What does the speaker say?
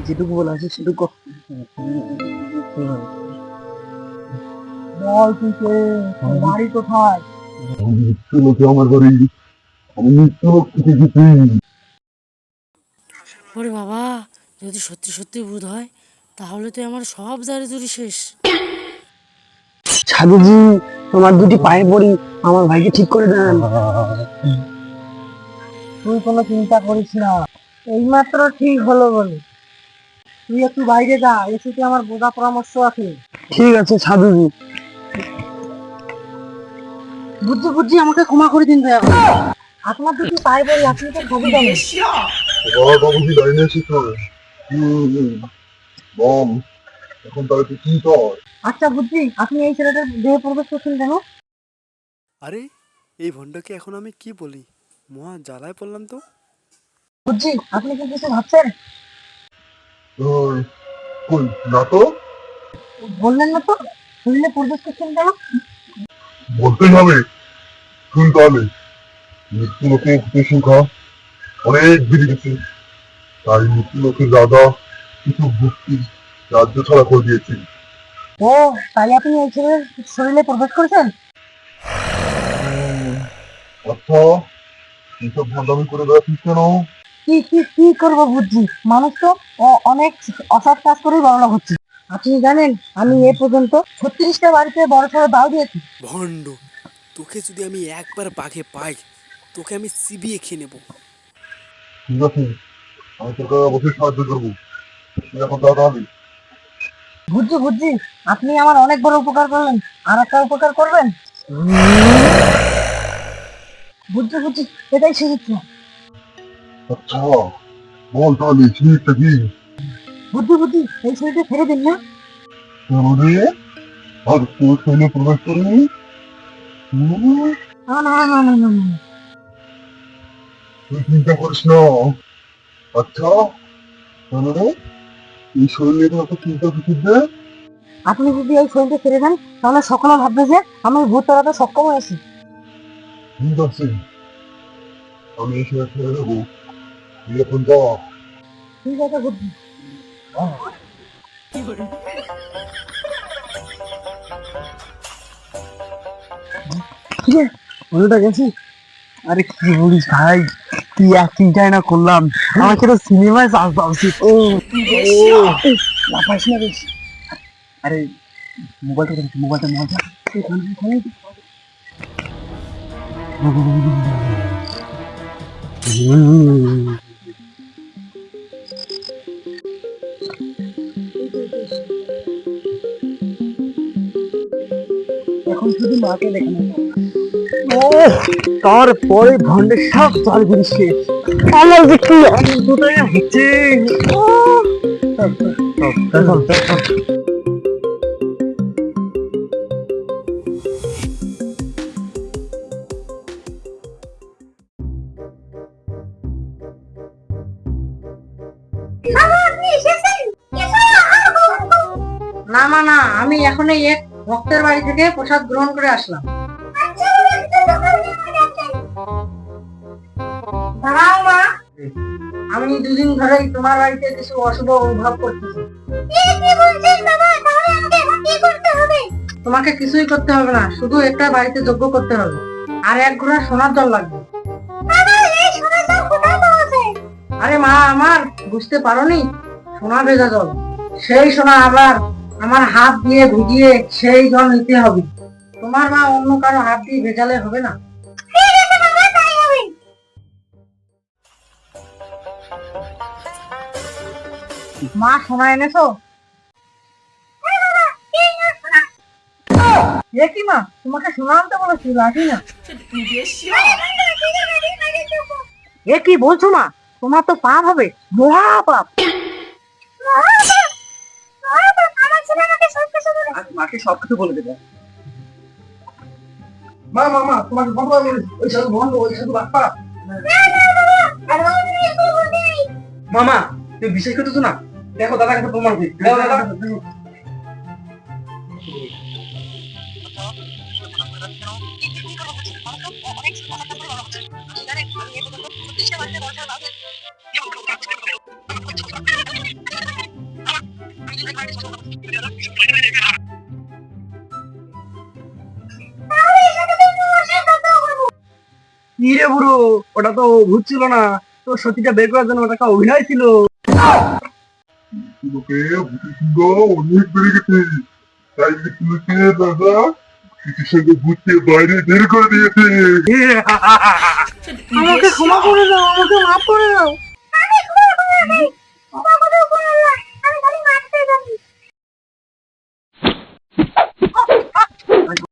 যেটুকু বলা আছে সেটুকু বল। তুই কে? বাড়ি কোথায়? আমার বাড়ি। আমি মৃত্যু থেকে গেছি। ওরে বাবা, যদি সত্যি সত্যি ভূত হয় তাহলে তো আমার সব জারি শেষ। সাধুজি, তোমার দুটি পায়ে পড়ি, আমার ভাইকে ঠিক করে দেন। তুই কোনো চিন্তা করিস না, এইমাত্র ঠিক হলো বলে। তুই একটু বাইরে যা, এসে আমার বোঝা পরামর্শ আছে। ঠিক আছে সাধুজি। বুঝছি বুঝছি, আমাকে ক্ষমা করে দিন দয়া করে। আপনার দুটি পায়ে পড়ি, আপনি তো ছবি দেন। বাবু কি লাইনে এসেছ? বল, এখন তাহলে তুই কি কর? আচ্ছা বুঝছি, আপনি এই ছেলেটার দেহে প্রবেশ করছেন কেন? আরে, এই ভণ্ডকে এখন আমি কি বলি? মহা জ্বালায় পড়লাম তো। বুঝছি, আপনি কি কিছু ভাবছেন? কই না তো। বললেন না তো, শরীরে প্রবেশ করছেন কেন? বলতেই হবে। শুন তাহলে, মৃত্যু লোকে ভূতের সংখ্যা অনেক বেড়ে গেছে। তাই মৃত্যু লোকের দাদা কিছু ভক্তি রাজ্য ছাড়া করে দিয়েছে। ও, তাই আপনি এই ছেলের শরীরে প্রবেশ করেছেন? আচ্ছা, এইসব ভণ্ডামি করে বেড়াচ্ছিস কেন? কি কি কি করবো বুঝছি, মানুষ তো অনেক অসৎ কাজ করেই বড়লোক হচ্ছে। আপনি জানেন, আমি এ পর্যন্ত 36টা বাড়িতে বড় সড়ো দাও দিয়েছি। ভণ্ড, তোকে যদি আমি একবার বাঘে পাই, তোকে আমি চিবিয়ে খেয়ে নেবো। ঠিক আছে, আমি তোকে অবশ্যই সাহায্য করবো। তুই এখন তাহলে বুঝছি বুঝছি, আপনি আমার অনেক বড় উপকার করলেন, আর একটা উপকার করবেন। বুঝছি বুঝছি, এটাই শিখেছি। আচ্ছা, বল তাহলে সিঁড়িটা কি? বুদ্ধি বুদ্ধি, এই শরীরটা ছেড়ে দিন না। তাহলে আর তোর শরীরে প্রবেশ করিনি। না না না না না না। তুই চিন্তা করিস না। আচ্ছা, তাহলে এই শরীরে তো এত চিন্তা কিছু দে। আপনি যদি এই শরীরটা ছেড়ে দেন, তাহলে সকলে ভাববে যে আমি ভূত তাড়াতে সক্ষম হয়েছি। ঠিক আছে, আমি এই শরীর ছেড়ে দেবো। তুই এখন যা। ঠিক আছে বুদ্ধি। ওটা গেছি। আরে কি বলিস ভাই, কি অ্যাক্টিংটাই না করলাম, আমাকে তো সিনেমায় চান্স পাওয়া উচিত। ও লাফাইস না বেশ। আরে মোবাইলটা মজা। এখন শুধু মাকে দেখানো। ও, তারপরে ভন্ডের সব জলগুলি শেষ। আমার যে কি আনন্দটাই হচ্ছে। না মা না, আমি এখন এই এক ভক্তের বাড়ি থেকে প্রসাদ গ্রহণ করে আসলাম। দাঁড়াও মা, আমি দুদিন ধরেই তোমার বাড়িতে কিছু অশুভ অনুভব করতেছি। তোমাকে কিছুই করতে হবে না, শুধু একটা বাড়িতে যজ্ঞ করতে হবে, আর এক ঘোড়া সোনার জল লাগবে। আরে মা আমার, বুঝতে পারোনি? সোনা ভেজা জল, সেই সোনা আবার আমার হাত দিয়ে ভিজিয়ে সেই জল নিতে হবে। তোমার মা অন্য কারো হাত দিয়ে ভেজালে হবে না। মা সোনা এনেছো? কি মা, তোমাকে সোনা আনতে বলেছি, লাঠি না। কি বলছো মা, তোমার তো পাপ হবে, মহা পাপ। মাকে সবকিছু বলে দেবে। মা মা মা, তোমাকে বন্ধ করে দিয়েছি, ওই সাধু বন্ধ, ওই সাধু বাপ্পা। মামা, তুমি বিশ্বাস করতেছো না? দেখো দাদা কাছে প্রমাণ দিই। কি রে বুড়ো, ওটা তো ভূত ছিল না, তো সত্যিটা বের করার জন্য ওটা একটা অভিনয় ছিল। মৃত্যুলোকে ভূতের সংখ্যা অনেক বেড়ে গেছে, তাই মৃত্যুলোকে রাজা ভূতের সঙ্গে ভূতকে বাইরে বের করে দিয়েছে। আমাকে ক্ষমা করে দাও, আমাকে মাফ করে দাও।